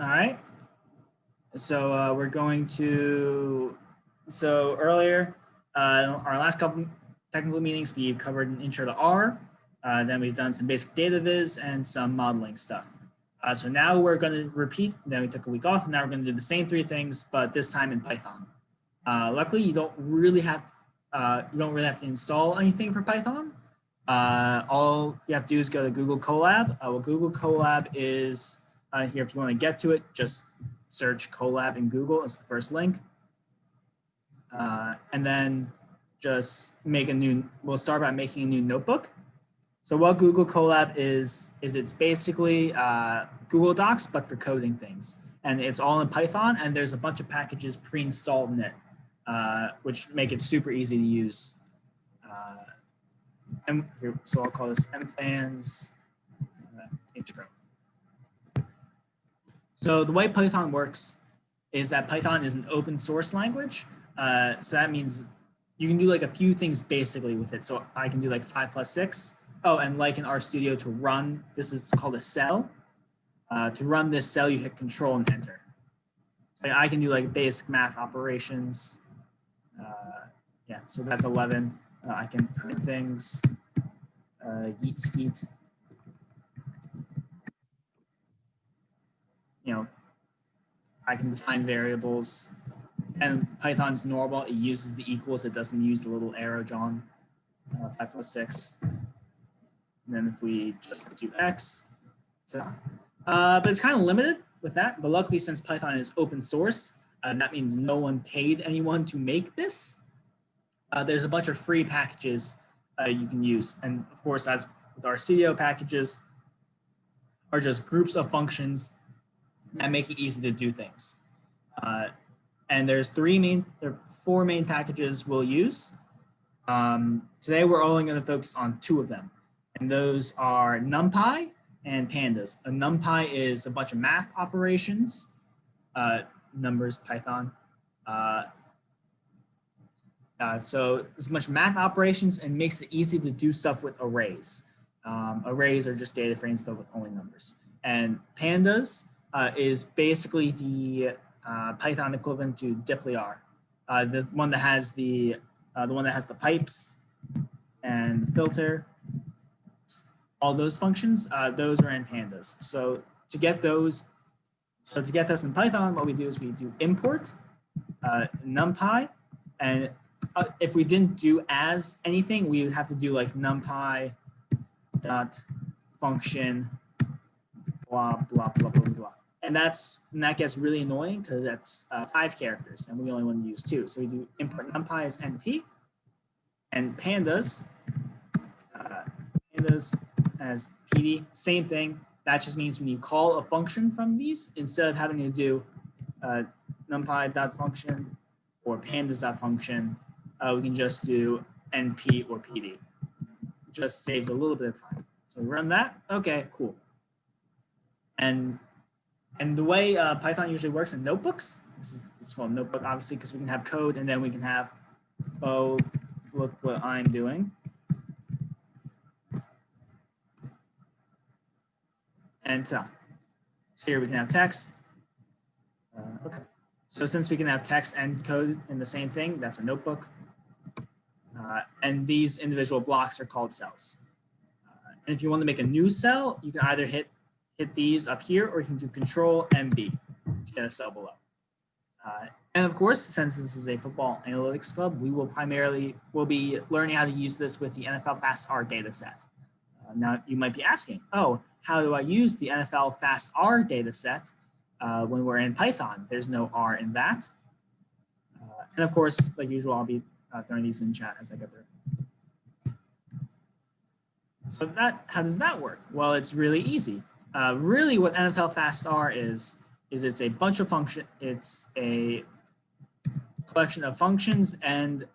All right. So we're going to, so earlier, our last couple technical meetings, we've covered an intro to R. Then we've done some basic data viz and some modeling stuff. So now we're going to repeat. Then we took a week off, and now we're going to do the same three things, but this time in Python. Luckily, you don't really have to install anything for Python. All you have to do is go to Google Colab. What Google Colab is here. If you want to get to it, just search Colab in Google. It's the first link, and then just make a new. We'll start by making a new notebook. So what Google Colab is it's basically Google Docs, but for coding things. And it's all in Python, and there's a bunch of packages pre-installed in it, which make it super easy to use. So I'll call this MFANS intro. So the way Python works is that Python is an open source language. So that means you can do like a few things basically with it. So I can do like 5+6. Oh, and like in RStudio to run, this is called a cell. To run this cell, you hit Control and Enter. So I can do like basic math operations. Yeah, so that's 11. I can print things, yeet skeet. You know, I can define variables. And Python's normal, it uses the equals, it doesn't use the little arrow John, 5+6. And then if we just do X, so, but it's kind of limited with that. But luckily, since Python is open source, that means no one paid anyone to make this. There's a bunch of free packages you can use. And of course, as with our RStudio, packages are just groups of functions that make it easy to do things. And there's four main packages we'll use. Today, we're only going to focus on two of them. And those are NumPy and Pandas. A NumPy is a bunch of math operations, numbers, Python. So it's a bunch of math operations and makes it easy to do stuff with arrays. Arrays are just data frames, but with only numbers. And Pandas is basically the Python equivalent to dplyr, the one that has the pipes and filter. All those functions, those are in Pandas. So to get those in Python, what we do is we do import NumPy, and if we didn't do as anything, we would have to do like NumPy dot function blah blah blah blah blah, and that gets really annoying because that's 5 characters, and we only want to use 2. So we do import NumPy as NP, and Pandas as PD, same thing. That just means when you call a function from these, instead of having to do numpy.function or pandas.function, we can just do NP or PD. It just saves a little bit of time. So we run that. Okay, cool. And the way Python usually works in notebooks, this is called notebook, obviously, because we can have code and then we can have, oh, look what I'm doing. And so here we can have text. Okay. So since we can have text and code in the same thing, that's a notebook. And these individual blocks are called cells. And if you want to make a new cell, you can either hit these up here, or you can do Control MB to get a cell below. And of course, since this is a football analytics club, we will be learning how to use this with the nflfastR data set. Now you might be asking, oh, how do I use the nflfastR data set when we're in Python? There's no R in that. And of course, like usual, I'll be throwing these in chat as I go through. So how does that work? Well, it's really easy. Really what nflfastR is it's a bunch of functions. It's a collection of functions and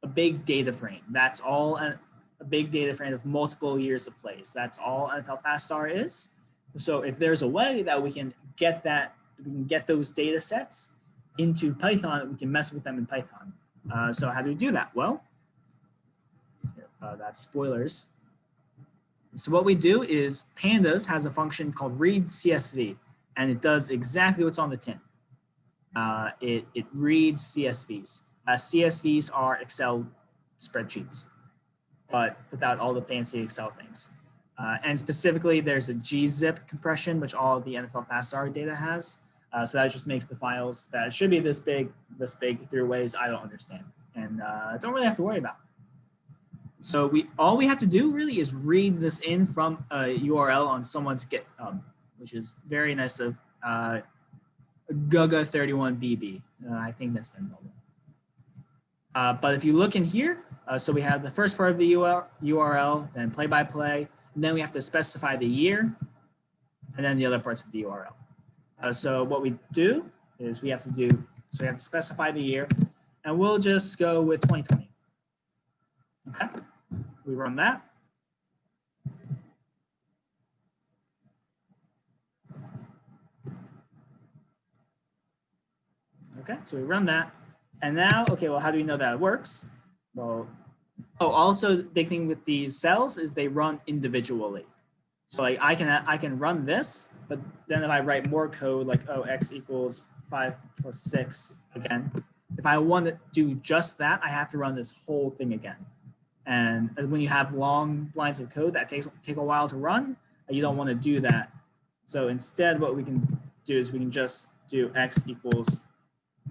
a big data frame. That's all. A big data frame of multiple years of plays. That's all nflfastR is. So if there's a way that we can get those data sets into Python, we can mess with them in Python. So how do we do that? Well, that's spoilers. So what we do is Pandas has a function called read CSV, and it does exactly what's on the tin. It reads CSVs. CSVs are Excel spreadsheets, but without all the fancy Excel things. And specifically, there's a gzip compression, which all of the nflfastR data has. So that just makes the files that should be this big through ways I don't understand and don't really have to worry about. So all we have to do really is read this in from a URL on someone's GitHub, which is very nice of Guga31BB. I think that's been mobile. But if you look in here, so we have the first part of the URL, then play-by-play, and then we have to specify the year, and then the other parts of the URL. So what we do is we have to specify the year, and we'll just go with 2020. Okay, we run that. Okay, so we run that. And now, okay, well, how do we know that it works? Well, also the big thing with these cells is they run individually. So like I can run this, but then if I write more code like, oh, x equals 5 plus 6 again, if I want to do just that, I have to run this whole thing again. And when you have long lines of code that take a while to run, you don't want to do that. So instead, what we can do is we can just do x equals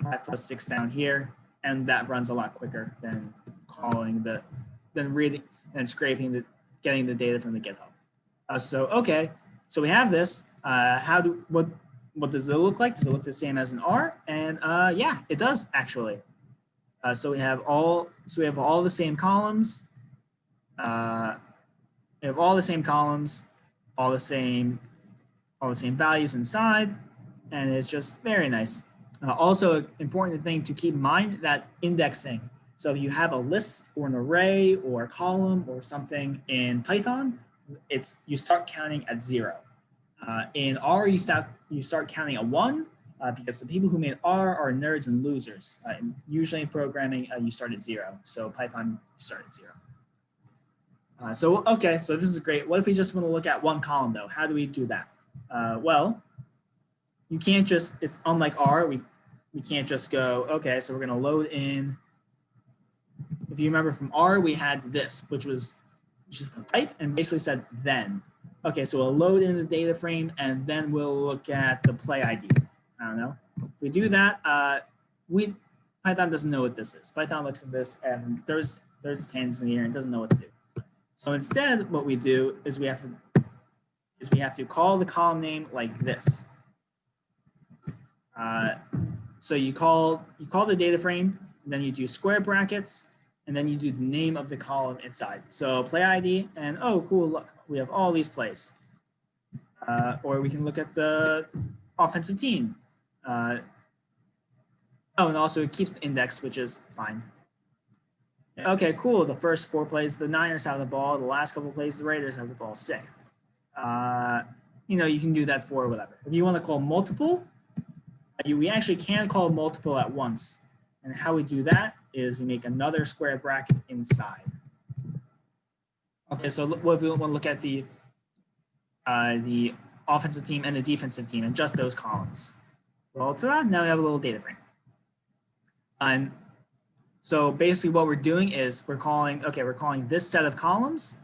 5 plus 6 down here, and that runs a lot quicker than reading and scraping getting the data from the GitHub. Okay, so we have this. What does it look like? Does it look the same as an R? And yeah, it does actually. So we have all the same columns. We have all the same columns, all the same values inside, and it's just very nice. Also, an important thing to keep in mind that indexing. So if you have a list or an array or a column or something in Python, you start counting at 0. In R, you start counting at 1 because the people who made R are nerds and losers. Usually in programming, you start at 0. So Python, you start at 0. Okay, so this is great. What if we just want to look at one column though? How do we do that? Well, you can't just, it's unlike R, we can't just go, okay, so we're going to load in. If you remember from R, we had this, which is the type and basically said then. Okay, so we'll load in the data frame and then we'll look at the play ID. I don't know. If we do that, Python doesn't know what this is. Python looks at this and there's his hands in the air and doesn't know what to do. So instead, what we do is we have to call the column name like this. So you call the data frame, and then you do square brackets, and then you do the name of the column inside. So play ID, and oh, cool, look, we have all these plays. Or we can look at the offensive team. Oh, and also it keeps the index, which is fine. Okay, cool. The first 4 plays, the Niners have the ball. The last couple plays, the Raiders have the ball. Sick. You can do that for whatever. If you want to call multiple, we actually can call multiple at once. And how we do that is we make another square bracket inside. Okay, so what if we want to look at the offensive team and the defensive team and just those columns? Well, ta-da, now we have a little data frame. And so basically what we're doing is we're calling this set of columns,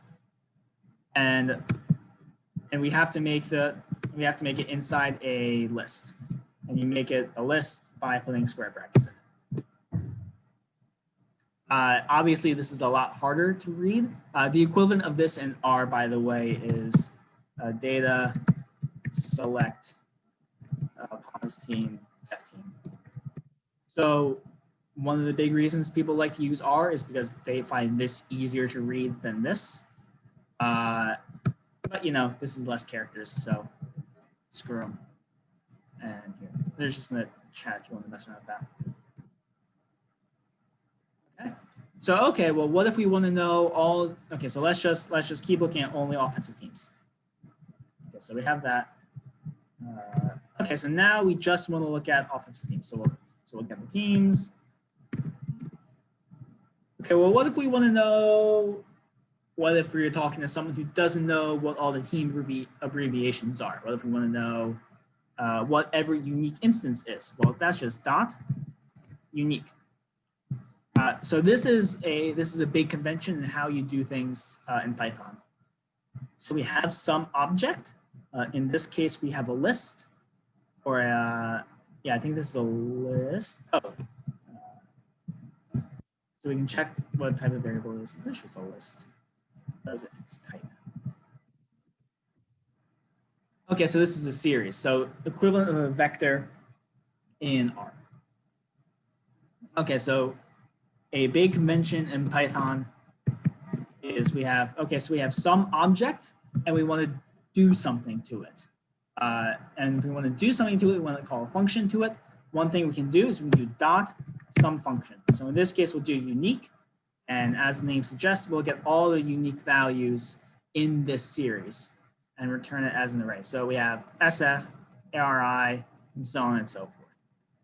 and we have to make it inside a list. And you make it a list by putting square brackets in it. Obviously, this is a lot harder to read. The equivalent of this in R, by the way, is data select pause team F team. So one of the big reasons people like to use R is because they find this easier to read than this. But this is less characters, so screw them. And here, there's just in the chat if you want to mess around with that. Okay. So well, what if we want to know all? Okay, so let's just keep looking at only offensive teams. Okay, so we have that. Okay, so now we just want to look at offensive teams. So we'll get the teams. Okay, well, what if we want to know? What if we're talking to someone who doesn't know what all the team abbreviations are? What if we want to know whatever unique instance is. Well, that's just dot unique. So this is a big convention in how you do things in Python. So we have some object. In this case, we have a list, or yeah, I think this is a list. Oh, so we can check what type of variable it is. I'm pretty sure it's a list. What is it? It's type. Okay, so this is a series. So equivalent of a vector in R. Okay, so a big convention in Python is we have some object and we want to do something to it. And if we want to do something to it, we want to call a function to it. One thing we can do is we can do dot some function. So in this case, we'll do unique. And as the name suggests, we'll get all the unique values in this series and return it as an array. So we have SF, ARI, and so on and so forth.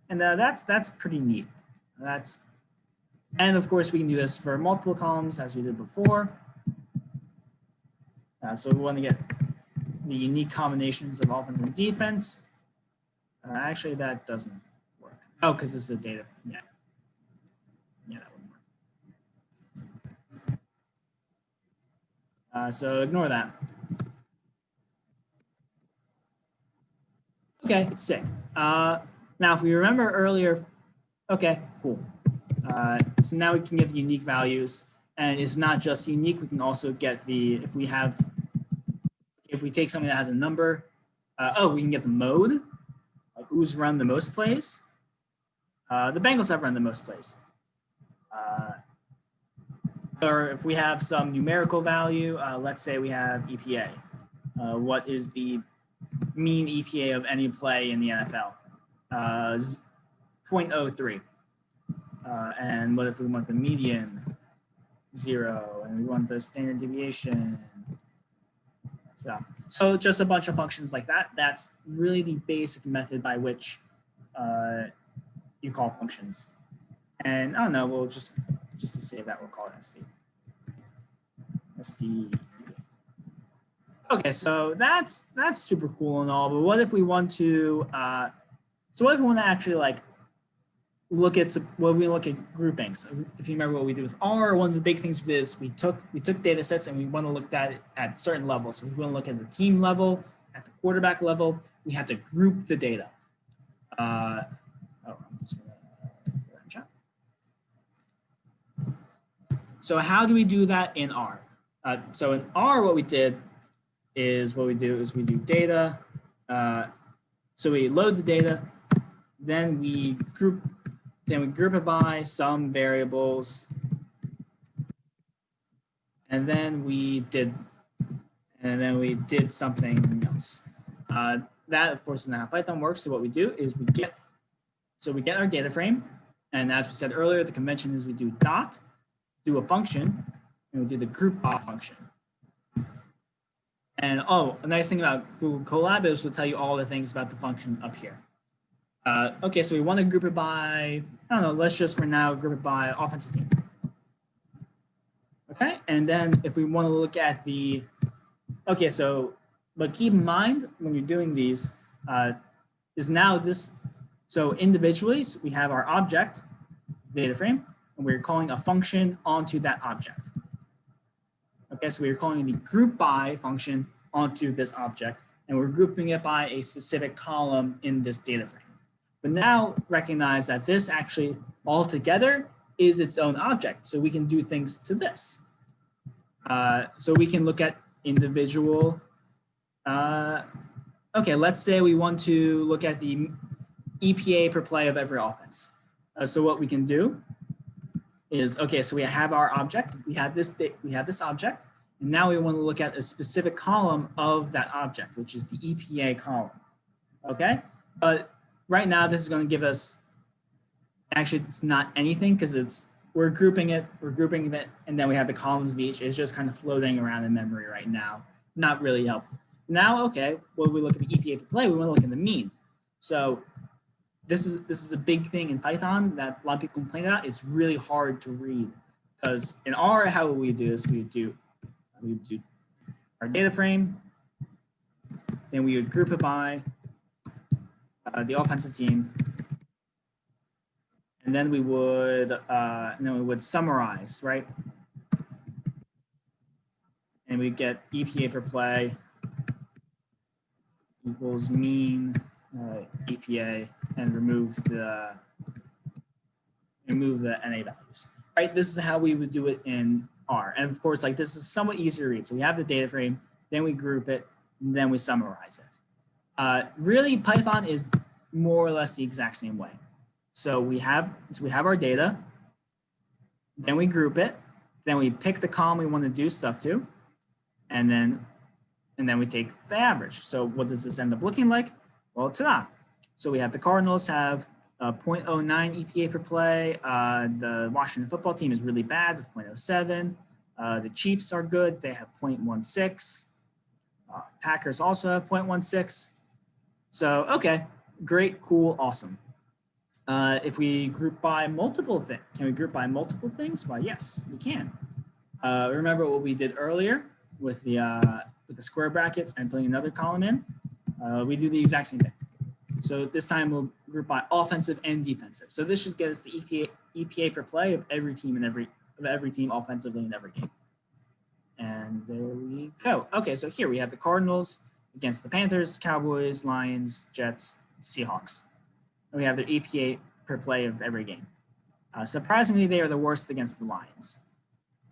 And that's pretty neat. And of course, we can do this for multiple columns as we did before. So we want to get the unique combinations of offense and defense. Actually, that doesn't work. Oh, because this is a data. Yeah. Yeah, that wouldn't work. So ignore that. Okay, sick. Now, if we remember earlier, okay, cool. So now we can get the unique values, and it's not just unique. We can also get the, if we take something that has a number, we can get the mode, who's run the most plays. The Bengals have run the most plays. Or if we have some numerical value, let's say we have EPA. What is the mean EPA of any play in the NFL? 0.03. And what if we want the median? 0, and we want the standard deviation. So just a bunch of functions like that. That's really the basic method by which you call functions. And I don't know, we'll just to save that, we'll call it ST. Okay, so that's super cool and all, but what if we want to actually like look at groupings? If you remember what we did with R, one of the big things we did is we took data sets and we want to look at it at certain levels. So if we want to look at the team level, at the quarterback level, we have to group the data. I'm just gonna put that in chat. So how do we do that in R? So in R, what we do is we do data. So we load the data, then we group it by some variables, and then we did something else. That of course is not how Python works. So what we do is we get our data frame, and as we said earlier, the convention is we do dot, do a function, and we do the group by function. And a nice thing about Google Colab is we'll tell you all the things about the function up here. Okay, so we want to group it by, I don't know, let's just for now group it by offensive team. Okay, and then if we want to look at the, okay, so, but keep in mind when you're doing these, is now this, so individually, so we have our object, data frame, and we're calling a function onto that object. Okay, so we're calling the group by function onto this object, and we're grouping it by a specific column in this data frame. But now recognize that this actually altogether is its own object. So we can do things to this. So we can look at individual, okay, let's say we want to look at the EPA per play of every offense. So what we can do is, okay, so we have our object, we have this object, and now we want to look at a specific column of that object, which is the EPA column, okay? But right now this is going to give us, actually it's not anything because we're grouping it, and then we have the columns of each. It's just kind of floating around in memory right now, not really helpful. Now, okay, when we look at the EPA per play, we want to look at the mean. So this is a big thing in Python that a lot of people complain about. It's really hard to read because in R, how would we do this? We would do our data frame, then we would group it by the offensive team, and then we would summarize, right? And we get EPA per play equals mean EPA, and remove the NA values. Right, this is how we would do it in R. And of course, like this is somewhat easier to read. So we have the data frame, then we group it, and then we summarize it. Really, Python is more or less the exact same way. So we have our data, then we group it, then we pick the column we want to do stuff to, and then we take the average. So what does this end up looking like? Well, ta-da. So we have the Cardinals have 0.09 EPA per play. The Washington football team is really bad with 0.07. The Chiefs are good. They have 0.16. Packers also have 0.16. So, okay, great, cool, awesome. If we group by multiple things, can we group by multiple things? Why, yes, we can. Remember what we did earlier with the square brackets and putting another column in? We do the exact same thing. So this time we'll group by offensive and defensive. So this should get us the EPA per play of every team and every team offensively in every game. And there we go. Okay, so here we have the Cardinals against the Panthers, Cowboys, Lions, Jets, Seahawks. And we have their EPA per play of every game. Surprisingly, they are the worst against the Lions.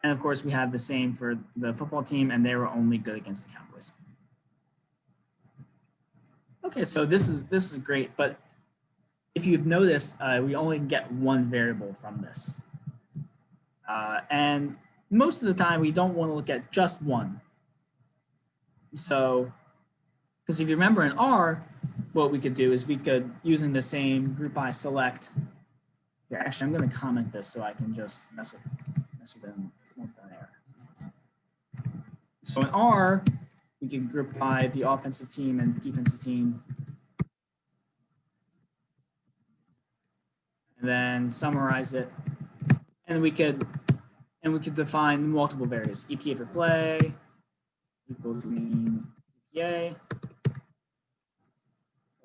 And of course, we have the same for the football team, and they were only good against the Cowboys. Okay, so this is great, but if you've noticed, we only get one variable from this. And most of the time, we don't want to look at just one. So, because if you remember in R, what we could do is we could, using the same group by select. Here, actually, I'm going to comment this so I can just mess with them there. So in R, we can group by the offensive team and defensive team, and then summarize it. And we could define multiple variables. EPA per play equals mean EPA.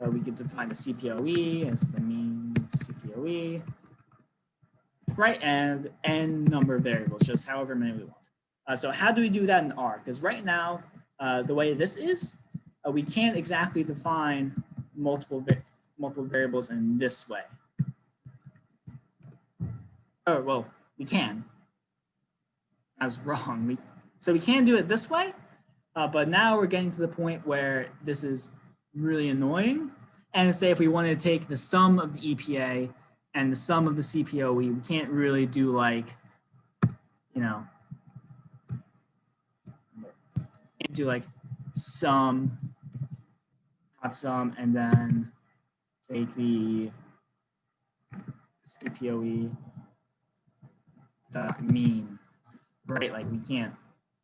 We could define the CPOE as the mean CPOE, right? And n number of variables, just however many we want. So how do we do that in R? Because right now, the way this is, we can't exactly define multiple variables in this way. Oh, well, we can. I was wrong. So we can do it this way, but now we're getting to the point where this is really annoying. And say if we want to take the sum of the EPA and the sum of the CPOE, we can't really do like, can't do like sum, dot sum, and then take the CPOE dot mean, right? Like we can't,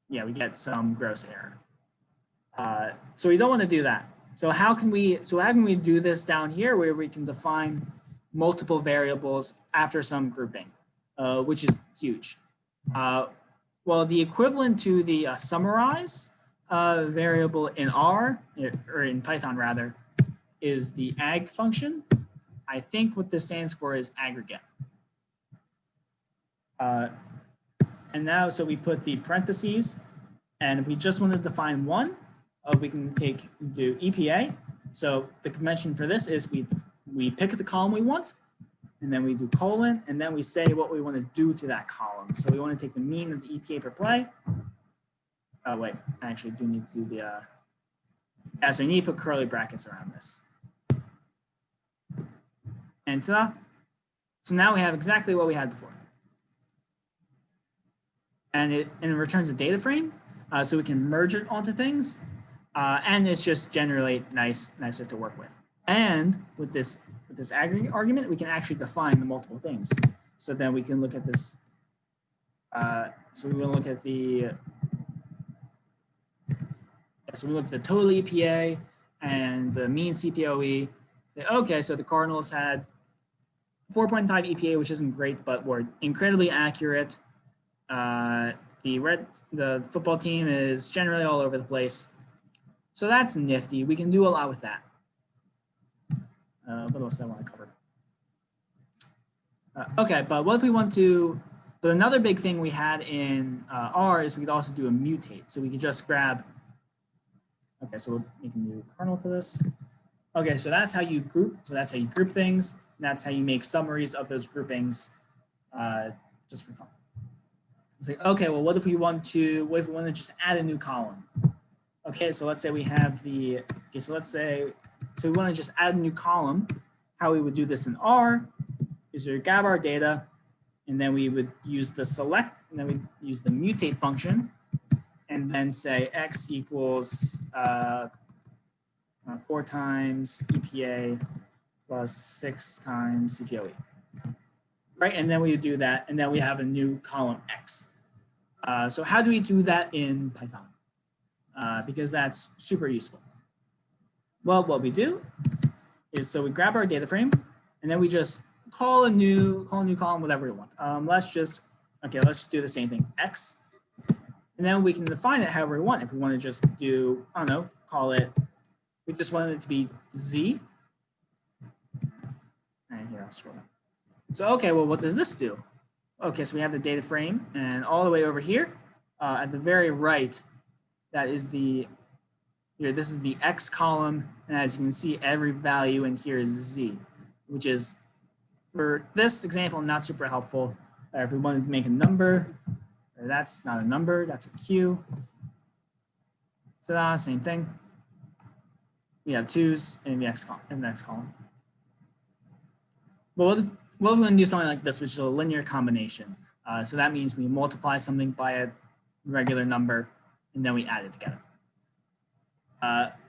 we get some gross error. So we don't want to do that. So how can we do this down here where we can define multiple variables after some grouping, which is huge. Well, the equivalent to the summarize variable in R, or in Python rather, is the ag function. I think what this stands for is aggregate. And now, so we put the parentheses, and if we just want to define one, we can do EPA. So the convention for this is we pick the column we want, and then we do colon, and then we say what we want to do to that column. So we want to take the mean of the EPA per play. Oh wait, I actually do need to do the, so you need to put curly brackets around this. And ta-da. So now we have exactly what we had before. And it returns a data frame, so we can merge it onto things. And it's just generally nicer to work with. And with this aggregate argument, we can actually define the multiple things. So then we can look at this. So we will look at the. So we look at the total EPA and the mean CPOE. Okay, so the Cardinals had 4.5 EPA, which isn't great, but we're incredibly accurate. The football team is generally all over the place. So that's nifty. We can do a lot with that. What else do I want to cover? Okay, but what if we want to, but another big thing we had in R is we could also do a mutate. So we could just grab, okay, so we'll make a new kernel for this. Okay, so that's how you group. So that's how you group things. And that's how you make summaries of those groupings just for fun. It's like, okay, well, what if we want to just add a new column? Okay, so let's say we have the, okay, so let's say, so we want to just add a new column. How we would do this in R is we would grab our data, and then we would use the select, and then we use the mutate function, and then say x equals 4 times EPA plus 6 times CPOE. Right, and then we would do that, and then we have a new column x. So how do we do that in Python? Because that's super useful. Well, what we do is, so we grab our data frame, and then we just call a new column, whatever we want. Let's just do the same thing, x, and then we can define it however we want. If we want to just do, I don't know, call it, we just want it to be z. And here, I'll scroll down. So, okay, well, what does this do? Okay, so we have the data frame, and all the way over here, at the very right, that is the, here, this is the x column, and as you can see, every value in here is z, which is, for this example, not super helpful. If we wanted to make a number, that's not a number, that's a q. So same thing. We have 2's in the x column. But what if we want to do something like this, which is a linear combination? So that means we multiply something by a regular number, and then we add it together.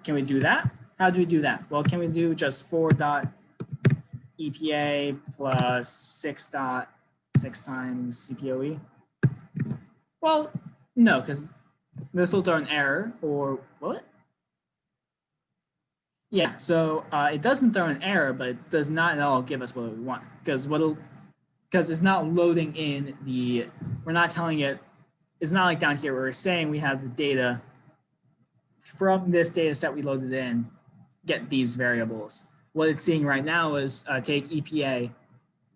Can we do that? How do we do that? Well, can we do just 4.EPA plus 6.6 times CPOE? Well, no, because this will throw an error, or will it? Yeah, so it doesn't throw an error, but it does not at all give us what we want, because it's not loading in the, we're not telling it, it's not like down here where we're saying we have the data from this data set we loaded in, get these variables. What it's seeing right now is take EPA,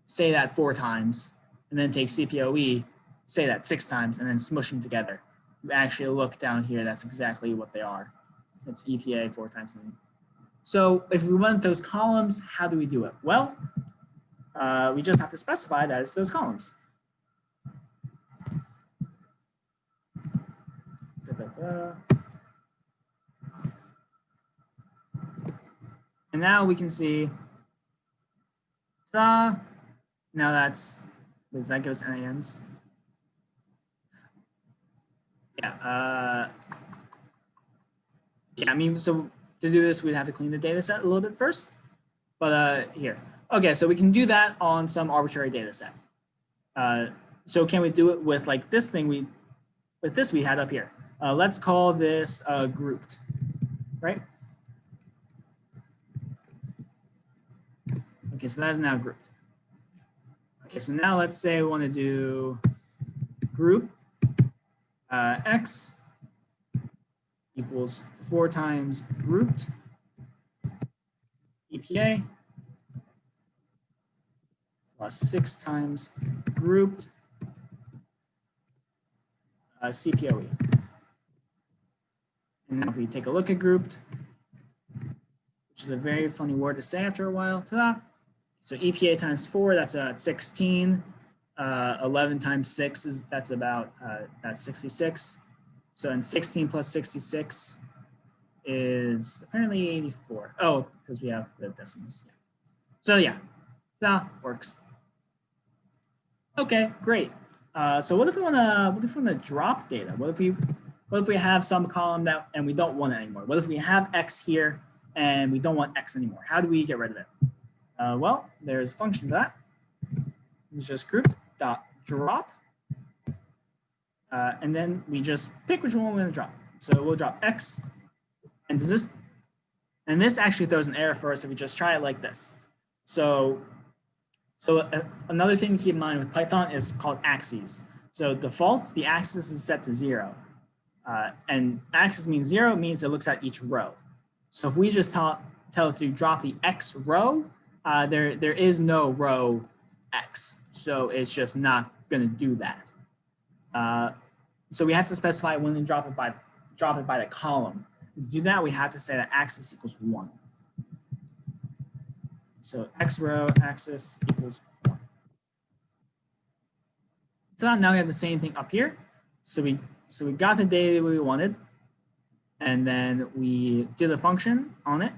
say that 4 times, and then take CPOE, say that 6 times, and then smush them together. You actually look down here, that's exactly what they are. It's EPA 4 times. So if we want those columns, how do we do it? Well, we just have to specify that it's those columns. And now we can see, now that's, does that give us NANs? Yeah, yeah, I mean, so to do this, we'd have to clean the data set a little bit first, but here. Okay, so we can do that on some arbitrary data set. So can we do it with like this thing we had up here? Let's call this grouped, right? Okay, so that is now grouped. Okay, so now let's say we want to do group x equals 4 times grouped EPA plus 6 times grouped CPOE. And now if we take a look at grouped, which is a very funny word to say after a while, ta-da. So EPA times 4, that's 16. 11 times 6 is, that's about, that's 66. So then 16 plus 66 is apparently 84. Oh, because we have the decimals. So yeah, that works. Okay, great. So what if we want to drop data? What if we have some column that and we don't want it anymore? What if we have X here and we don't want X anymore? How do we get rid of it? Well, there's a function for that. It's just group.drop. And then we just pick which one we're going to drop. So we'll drop X. And this actually throws an error for us if we just try it like this. So another thing to keep in mind with Python is called axes. So default, the axis is set to 0. And axis means 0, means it looks at each row. So if we just tell tell it to drop the X row, there is no row X, so it's just not going to do that. So we have to specify when to drop it by the column. To do that, we have to say that axis equals 1. So X row axis equals 1. So now we have the same thing up here. So we got the data we wanted, and then we did a function on it.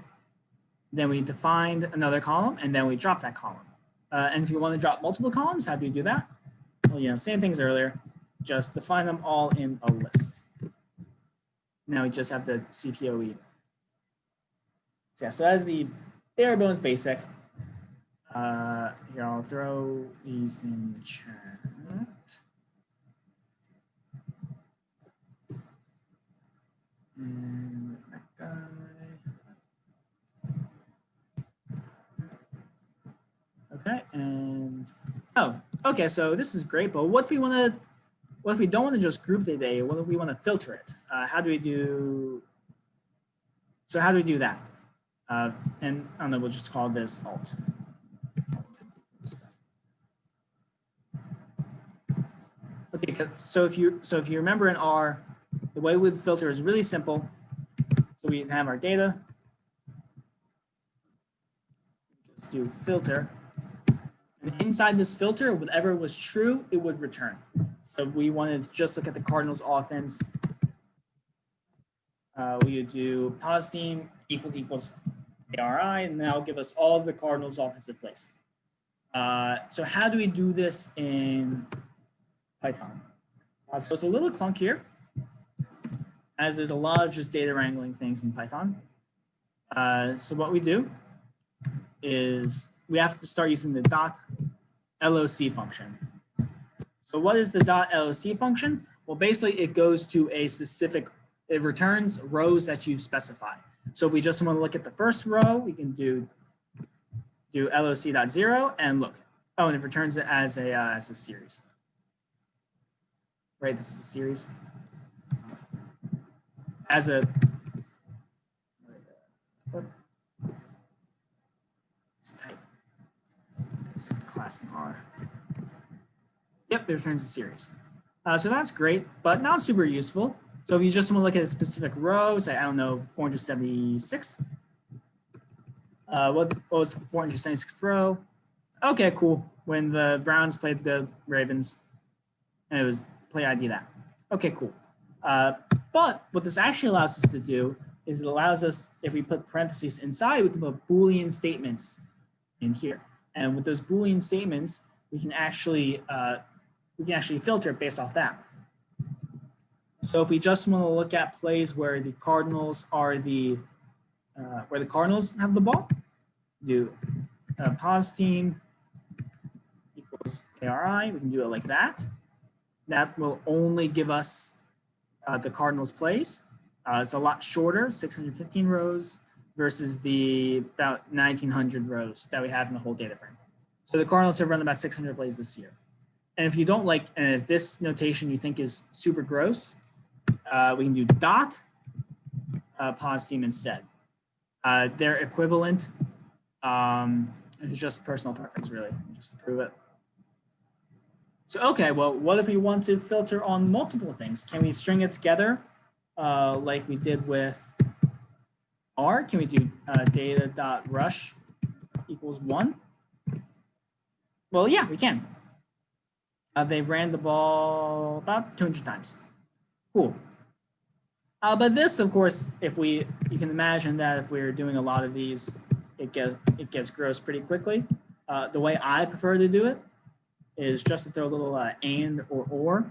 Then we defined another column, and then we dropped that column. And if you want to drop multiple columns, how do you do that? Well, same things earlier. Just define them all in a list. Now we just have the CPOE. So yeah, so that's the bare bones basic. Here, I'll throw these in chat. And that guy. Okay, and okay, so this is great, but what if we don't want to just group the data? What if we want to filter it? How do we do that? And I don't know, we'll just call this alt. Okay, so if you remember in R, the way we filter is really simple. So we have our data. Just do filter. And inside this filter, whatever was true, it would return. So we wanted to just look at the Cardinals offense. We would do pause team equals ARI, and that'll give us all of the Cardinals offensive plays. So how do we do this in Python? So it's a little clunkier, as there's a lot of just data wrangling things in Python. So what we do is we have to start using the .loc function. So what is the .loc function? Well, basically it goes to a specific, it returns rows that you specify. So if we just want to look at the first row, we can do loc.0 and look. Oh, and it returns it as a series. Right, this is a series. As a let's type this class in R. Yep, it returns a series. So that's great, but not super useful. So if you just want to look at a specific row, say, I don't know, 476. What was the 476th row? Okay, cool. When the Browns played the Ravens, and it was play ID that. Okay, cool. But what this actually allows us to do is it allows us, if we put parentheses inside, we can put Boolean statements in here. And with those Boolean statements, we can actually filter it based off that. So if we just want to look at plays where the Cardinals are where the Cardinals have the ball, do pause team equals ARI. We can do it like that. That will only give us the Cardinals plays. It's a lot shorter, 615 rows versus the about 1900 rows that we have in the whole data frame. So the Cardinals have run about 600 plays this year. And if you don't like, and if this notation you think is super gross, we can do pause team instead. They're equivalent. It's just personal preference, really, just to prove it. So, okay, well, what if we want to filter on multiple things? Can we string it together like we did with R? Can we do data.rush equals 1? Well, yeah, we can. They've ran the ball about 200 times. Cool. But this, of course, you can imagine that if we're doing a lot of these, it gets gross pretty quickly. The way I prefer to do it is just to throw a little and or.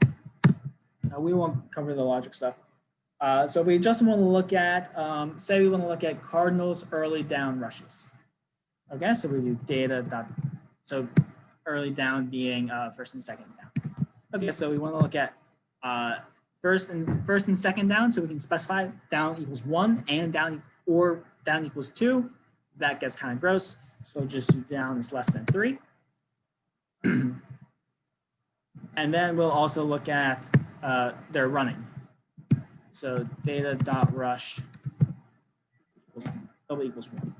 We won't cover the logic stuff. So if we just want to look at, say we want to look at Cardinals early down rushes. Okay, so we do so early down being first and second down. Okay, so we want to look at first and second down, so we can specify down equals 1 and down equals 2. That gets kind of gross, so just do down is less than 3. And then we'll also look at their running. So data.rush equals 1.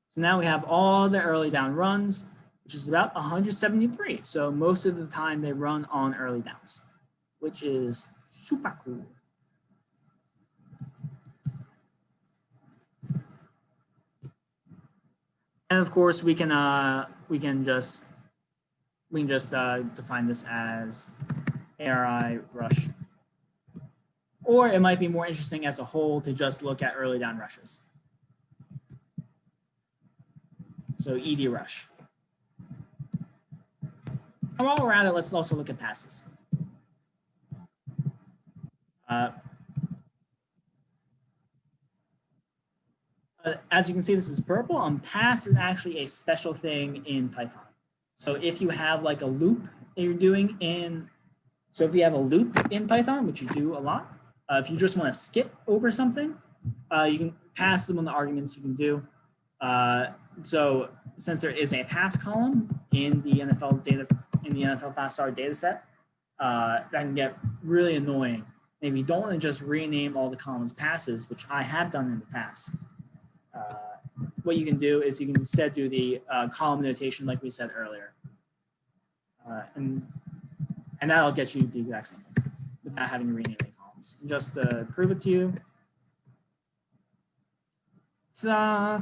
So now we have all the early down runs, which is about 173. So most of the time they run on early downs, which is super cool. And of course, we can just define this as ARI rush, or it might be more interesting as a whole to just look at early down rushes. So ED rush. And while we're at it, let's also look at passes. As you can see, this is purple. Pass is actually a special thing in Python. So if you have like a loop that you're doing in, so if you have a loop in Python, which you do a lot, if you just want to skip over something, you can pass them on the arguments you can do. So since there is a pass column in the nflfastR data set, that can get really annoying. And if you don't want to just rename all the columns passes, which I have done in the past, what you can do is you can instead do the column notation like we said earlier. And that'll get you the exact same thing without having to rename the columns. And just to prove it to you. Ta-da!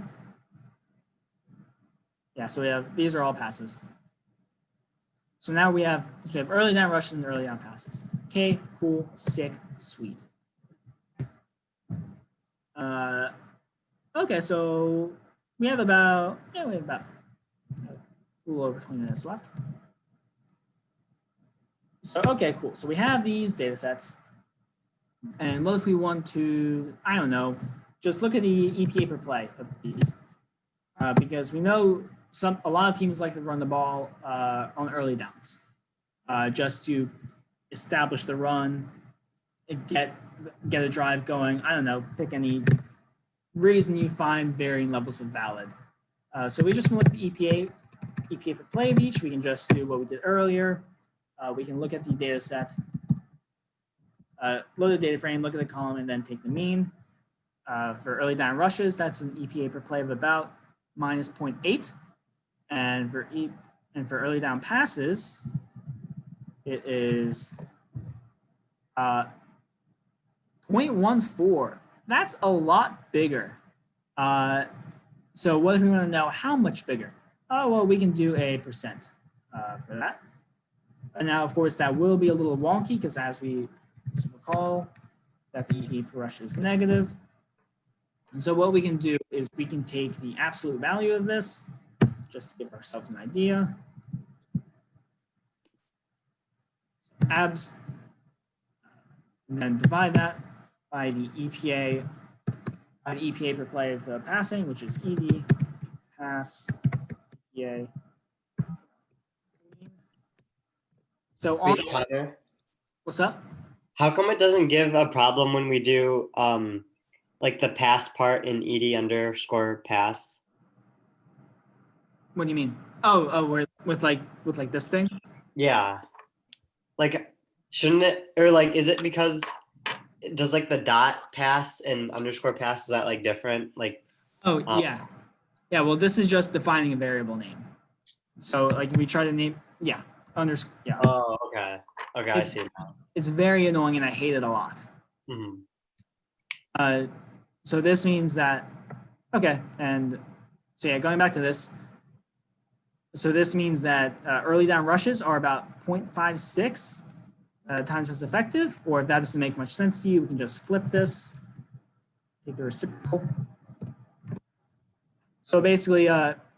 Yeah, so we have, these are all passes. So now we have early down rushes and early down passes. Okay, cool, sick, sweet. Okay, so we have about a little over 20 minutes left. So, okay, cool. So we have these data sets. And what if we want to, I don't know, just look at the EPA per play of these. Because we know a lot of teams like to run the ball on early downs, just to establish the run, and get a drive going. I don't know, pick any reason you find varying levels of valid. So we just look at the EPA per play of each. We can just do what we did earlier. We can look at the data set, load the data frame, look at the column, and then take the mean. For early down rushes, that's an EPA per play of about minus 0.8. And for early down passes, it is 0.14. That's a lot bigger. So what if we want to know how much bigger? Oh, well, we can do a percent for that. And now, of course, that will be a little wonky because as we recall that the EPA per rush is negative. And so what we can do is we can take the absolute value of this just to give ourselves an idea. Abs, and then divide that by the EPA per play of the passing, which is ED pass EPA. So on, Connor, what's up? how come it doesn't give a problem when we do like the pass part in ED underscore pass? What do you mean? Oh, we're with like this thing? Yeah. Like, shouldn't it, or like, is it because does like the dot pass and underscore pass, is that like different? Like, oh, yeah. Yeah, well, this is just defining a variable name. So like if we try to name, yeah, yeah. Oh, okay. Okay, I see. It's very annoying and I hate it a lot. Mm-hmm. So this means that, okay, and so yeah, going back to this. So this means that early down rushes are about 0.56 times as effective, or if that doesn't make much sense to you, we can just flip this, take the reciprocal. So basically,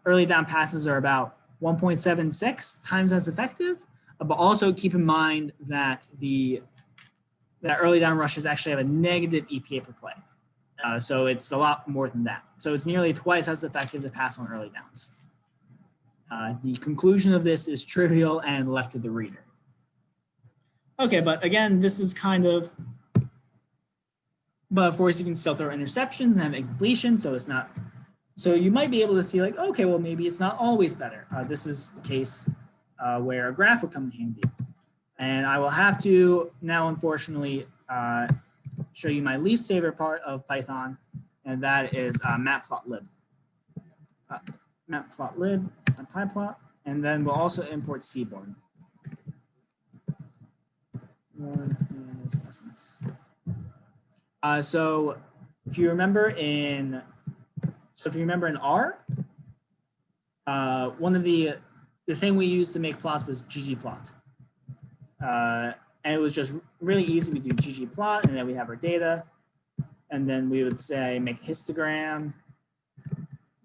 early down passes are about 1.76 times as effective, but also keep in mind that that early down rushes actually have a negative EPA per play. So it's a lot more than that. So it's nearly twice as effective to pass on early downs. The conclusion of this is trivial and left to the reader. Okay, but again, this is kind of, but of course you can still throw interceptions and have incompletion, so it's not, so you might be able to see like, okay, well maybe it's not always better. This is the case where a graph will come in handy. And I will have to now, unfortunately, show you my least favorite part of Python, and that is Matplotlib. Matplotlib, NumPy, and then we'll also import Seaborn. So if you remember in R, one of the thing we used to make plots was ggplot. And it was just really easy. We do ggplot, and then we have our data. And then we would say make histogram,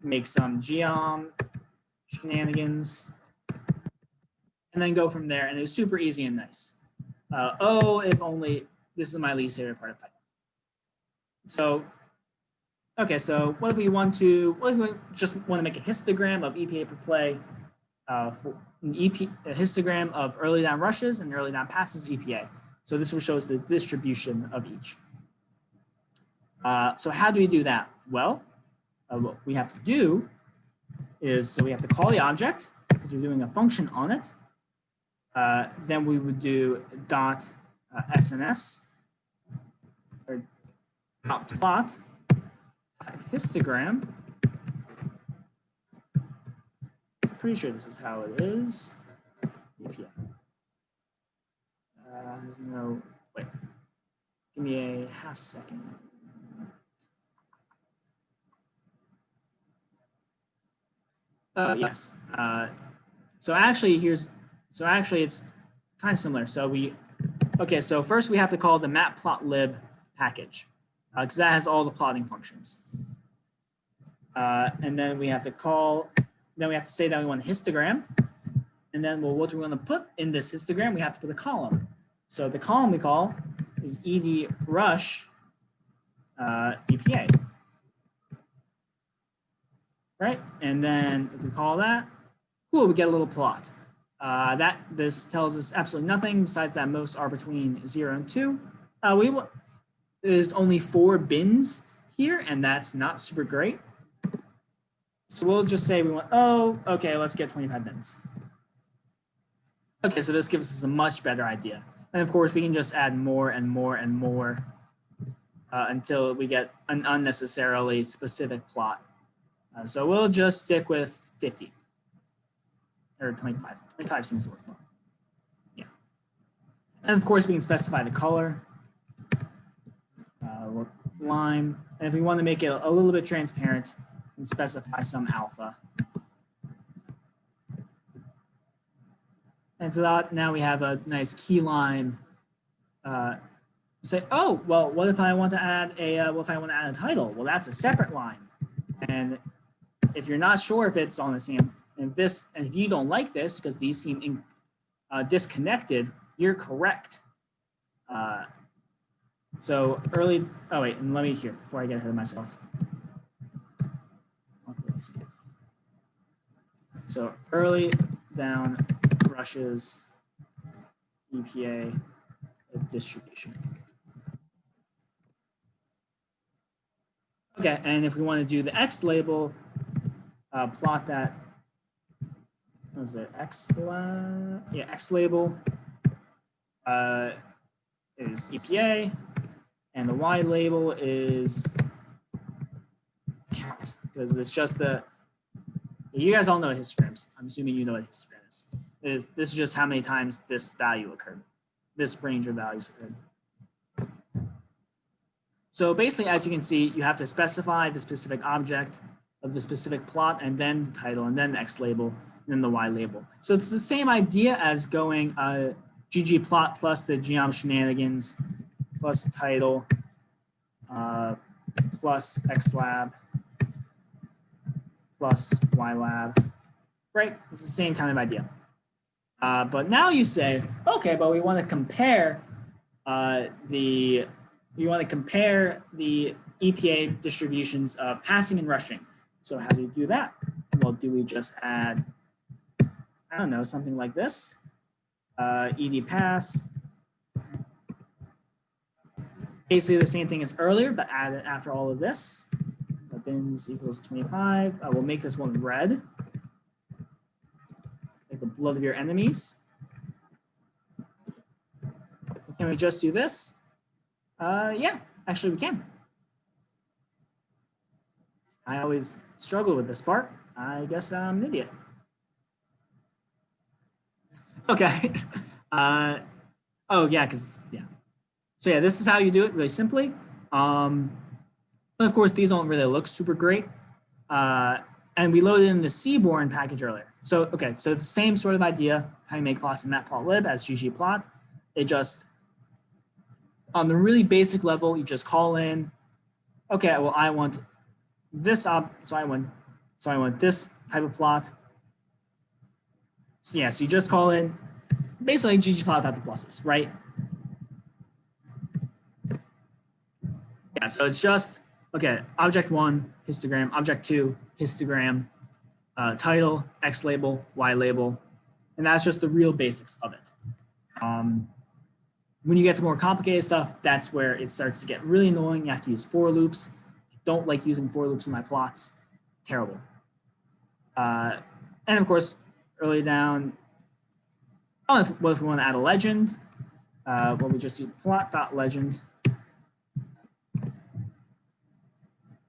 make some geom shenanigans, and then go from there. And it was super easy and nice. If only, this is my least favorite part of Python. So, okay, so what if we just want to make a histogram of EPA per play, a histogram of early down rushes and early down passes EPA. So this will show us the distribution of each. So how do we do that? Well, what we have to do is, so we have to call the object because we're doing a function on it. Then we would do dot SNS or dot plot histogram. Pretty sure this is how it is. EPA. There's no, wait, give me a half second. Yes. So actually it's kind of similar. So so first we have to call the Matplotlib package because that has all the plotting functions. And then we have to say that we want a histogram. And then what do we want to put in this histogram? We have to put a column. So the column we call is ed rush EPA. Right? And then if we call that, cool, we get a little plot. This tells us absolutely nothing besides that most are between 0 and 2. There's only 4 bins here, and that's not super great. So we'll just say we want, okay, let's get 25 bins. Okay, so this gives us a much better idea. And of course, we can just add more and more and more until we get an unnecessarily specific plot. So we'll just stick with 50 or 25. 25 seems to work more. Yeah. And of course, we can specify the color, lime. And if we want to make it a little bit transparent, we can specify some alpha. And so that now we have a nice key lime. Say, oh, well, what if I want to add a title? Well, that's a separate line. And if you're not sure if it's on the same, and if you don't like this because these seem disconnected, you're correct. So early, oh wait, and let me hear before I get ahead of myself. So early down rushes EPA distribution. Okay, and if we want to do the X label, plot that. What was it? X label is EPA, and the Y label is count because it's just you guys all know histograms. I'm assuming you know what histogram is. This is just how many times this value occurred. This range of values occurred. So basically, as you can see, you have to specify the specific object of the specific plot, and then the title, and then the X label, and then the Y label. So it's the same idea as going ggplot plus the geom shenanigans plus title plus xlab plus ylab. Right? It's the same kind of idea. But now you say, okay, but we want to compare the EPA distributions of passing and rushing. So how do you do that? Well, do we just add, I don't know, something like this? ED pass. Basically the same thing as earlier, but add it after all of this. Bins equals 25. We'll make this one red. Like the blood of your enemies. Can we just do this? Yeah, actually we can. I always struggle with this part. I guess I'm an idiot. Okay. Oh yeah, because yeah. So yeah, this is how you do it really simply. But of course, these don't really look super great. And we loaded in the Seaborn package earlier. So okay, so the same sort of idea, how you make plots in Matplotlib as ggplot. It just, on the really basic level, you just call in, okay, well, I want this so I want this type of plot. So yeah, so you just call in basically ggplot without the pluses, right? Yeah, so it's just, okay, object 1, histogram, object 2, histogram, title, X label, Y label, and that's just the real basics of it. When you get to more complicated stuff, that's where it starts to get really annoying. You have to use for loops. Don't like using for loops in my plots. Terrible. And of course, early down, what if we want to add a legend? Well, we just do plot.legend.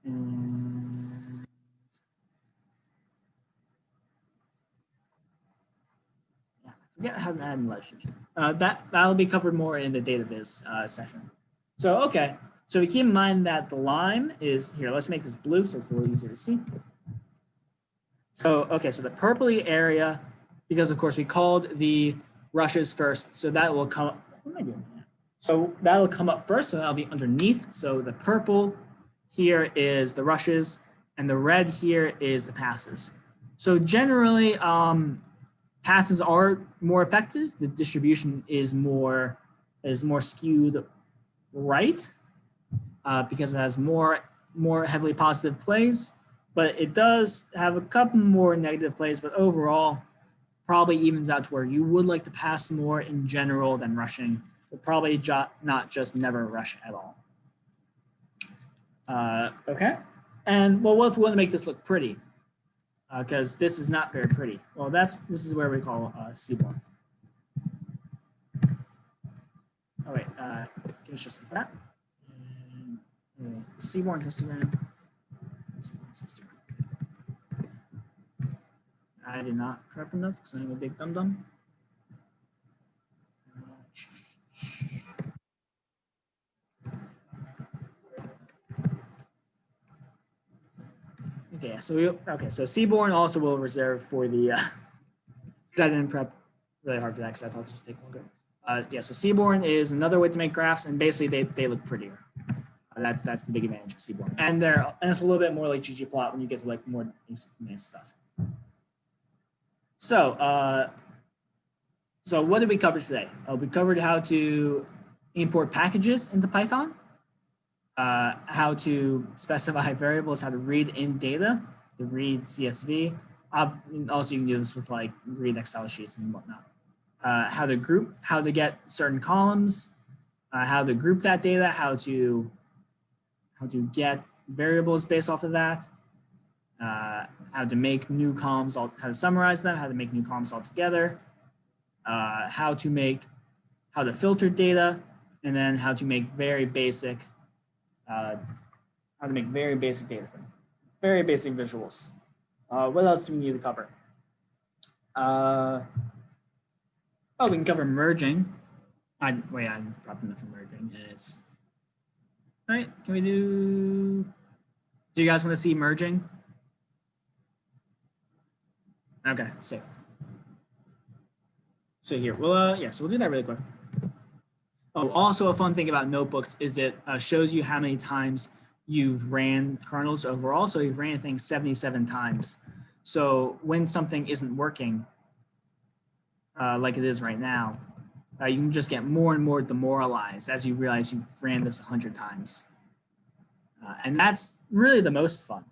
And yeah, I forget how to add a legend. That'll be covered more in the data viz session. So, okay. So we keep in mind that the lime is here. Let's make this blue so it's a little easier to see. So, okay, so the purpley area, because of course we called the rushes first, so that will come, what am I doing here? So that'll come up first, so that'll be underneath. So the purple here is the rushes, and the red here is the passes. So generally, passes are more effective. The distribution is more skewed right because it has more heavily positive plays, but it does have a couple more negative plays. But overall, probably evens out to where you would like to pass more in general than rushing, but probably not just never rush at all. Okay, and well, what if we want to make this look pretty? Because this is not very pretty. Well, this is where we call Seaborn. Oh wait, it's just like that. And, Seaborn histogram. I did not prep enough because I'm a big dum-dum. Okay, so Seaborn also will reserve for the. I didn't prep really hard for that because I thought this would take longer. Yeah, so Seaborn is another way to make graphs, and basically they look prettier. That's the big advantage of Seaborn, and it's a little bit more like ggplot when you get to like more advanced stuff. So so what did we cover today? We covered how to import packages into Python, how to specify variables, how to read in data, to read CSV. Also, you can do this with like read Excel sheets and whatnot. How to group, how to get certain columns, how to group that data, how to get variables based off of that, how to make new columns, how to summarize them, how to make new columns all together, how to filter data, and then how to make very basic data frame, very basic visuals. What else do we need to cover? We can cover merging. I'm probably enough for merging. It's all right. Can we do you guys want to see merging? Okay, safe. So here, well, yeah, so we'll do that really quick. Oh, also a fun thing about notebooks is it shows you how many times you've ran kernels overall. So you've ran things 77 times. So when something isn't working, like it is right now, you can just get more and more demoralized as you realize you've ran this 100 times. And that's really the most fun.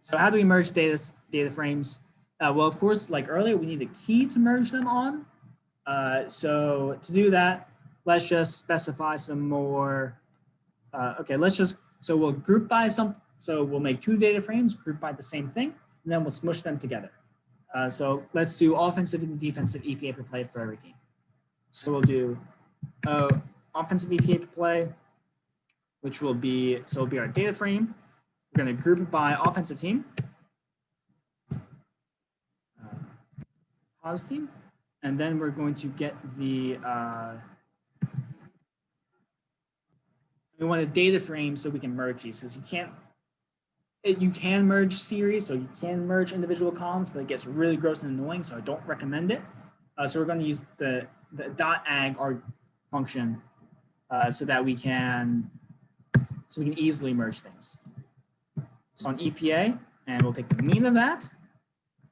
So how do we merge data frames? Well, of course, like earlier, we need a key to merge them on. So to do that, let's just specify some more. Okay, so we'll group by so we'll make two data frames grouped by the same thing, and then we'll smush them together. So let's do offensive and defensive EPA per play for every team. So we'll do offensive EPA per play, which will be our data frame. We're going to group it by offensive team. pause team, and then we're going to get the we want a data frame so we can merge these. Because you can merge series, so you can merge individual columns, but it gets really gross and annoying, so I don't recommend it. So we're going to use the .ag arg function so that we can easily merge things. So on EPA, and we'll take the mean of that,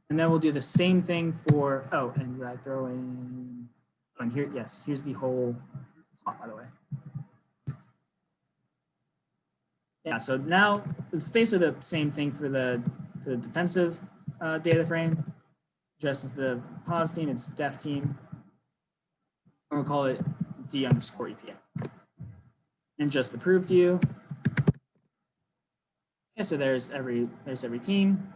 and then we'll do the same thing for, oh, and did I throw in, oh, and here, yes, here's the whole plot, by the way. Yeah, so now it's basically the same thing for the defensive data frame, just as the pause team, it's def team, and we'll call it D_EPA. And just the prove view. Okay, so there's every team.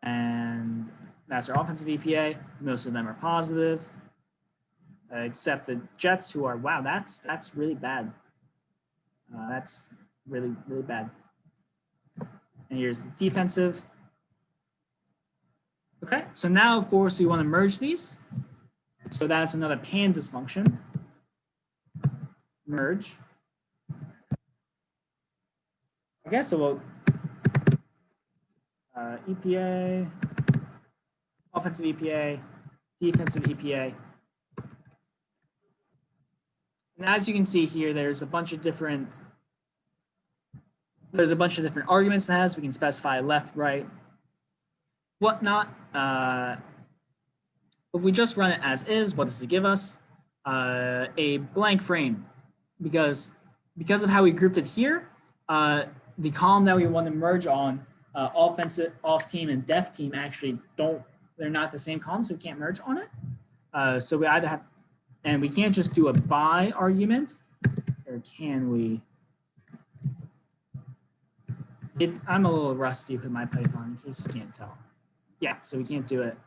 And that's our offensive EPA. Most of them are positive, except the Jets, who are, wow, that's really bad. That's really, really bad. And here's the defensive. Okay, so now, of course, we want to merge these. So that's another Pandas function. Merge. Okay, so we'll EPA, offensive EPA, defensive EPA. And as you can see here, there's a bunch of different arguments that has. We can specify left, right, whatnot. If we just run it as is, what does it give us? A blank frame, because of how we grouped it here, the column that we want to merge on, offensive, off team, and def team actually they're not the same column, so we can't merge on it. So we either have, and we can't just do a by argument, or can we? I'm a little rusty with my Python, in case you can't tell. Yeah, so we can't do it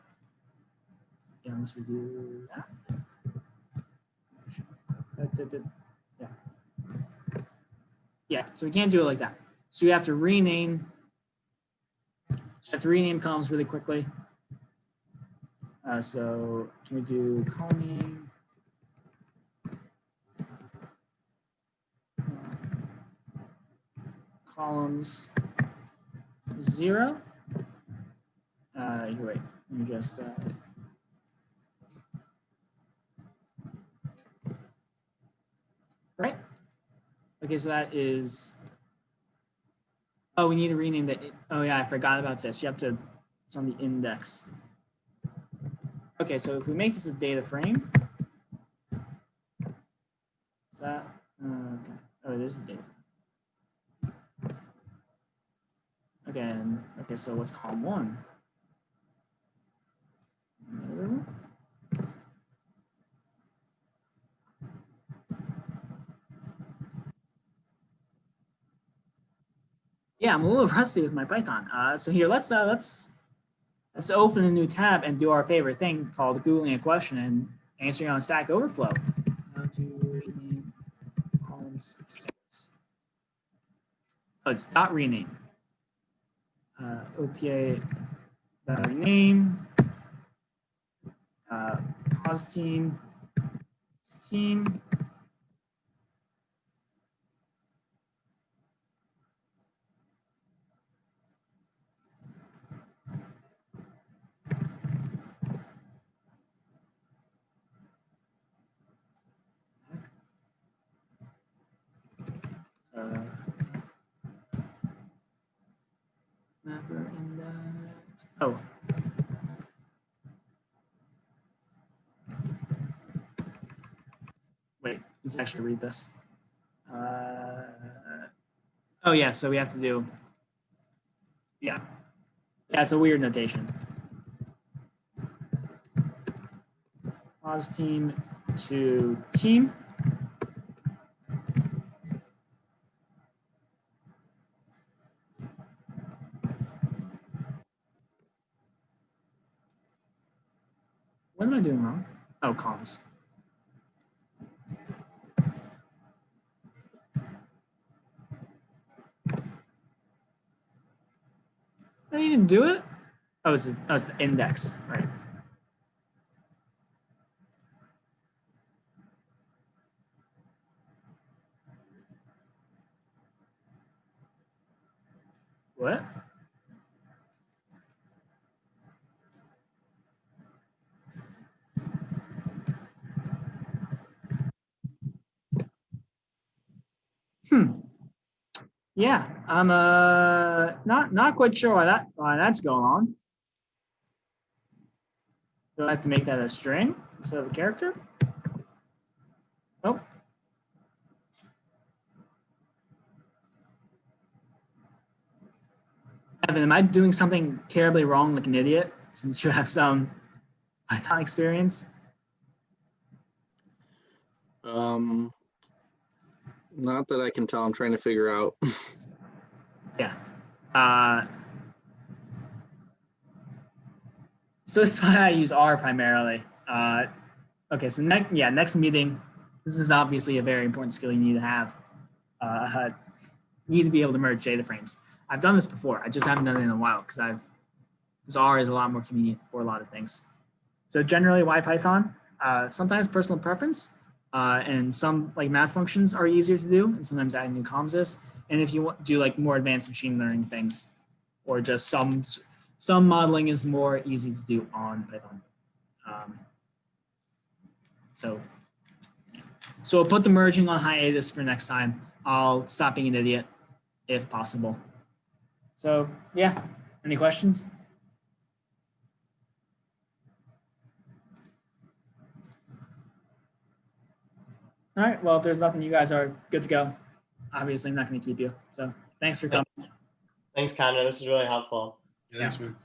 unless we do that. Yeah. Yeah, so we can't do it like that. So we have to rename. Columns really quickly. So can we do column name? Columns 0. Here, wait. Let me just. Right. Okay, so that is. Oh, we need to rename the. Oh yeah, I forgot about this. You have to. It's on the index. Okay, so if we make this a data frame, is that okay? Oh, it is a data frame. Again, okay, so what's column 1? No. Yeah, I'm a little rusty with my Python. So here, let's open a new tab and do our favorite thing called Googling a question and answering on Stack Overflow. How to rename column 6? Oh, it's dot rename. OPA rename. Pause team. Team. Mapper index. Oh. Wait, let's actually read this. Oh yeah, so we have to do. Yeah, it's a weird notation. Pause team to team. What am I doing wrong? Oh, columns. Did I even do it? Oh, it's the index, right? What? Yeah, I'm not quite sure why that's going on. Do I have to make that a string instead of a character? Oh. Evan, am I doing something terribly wrong like an idiot since you have some Python experience? Not that I can tell. I'm trying to figure out. Yeah. So that's why I use R primarily. Okay, so next meeting. This is obviously a very important skill you need to have. You need to be able to merge data frames. I've done this before. I just haven't done it in a while because R is a lot more convenient for a lot of things. So generally, why Python? Sometimes personal preference, and some like math functions are easier to do, and sometimes adding new commas is. And if you want to do like more advanced machine learning things, or just some modeling is more easy to do on Python. So I'll put the merging on hiatus for next time. I'll stop being an idiot if possible. So yeah, any questions? All right, well, if there's nothing, you guys are good to go. Obviously, I'm not going to keep you. So thanks for coming. Thanks, Connor. This is really helpful. Yeah, thanks, man.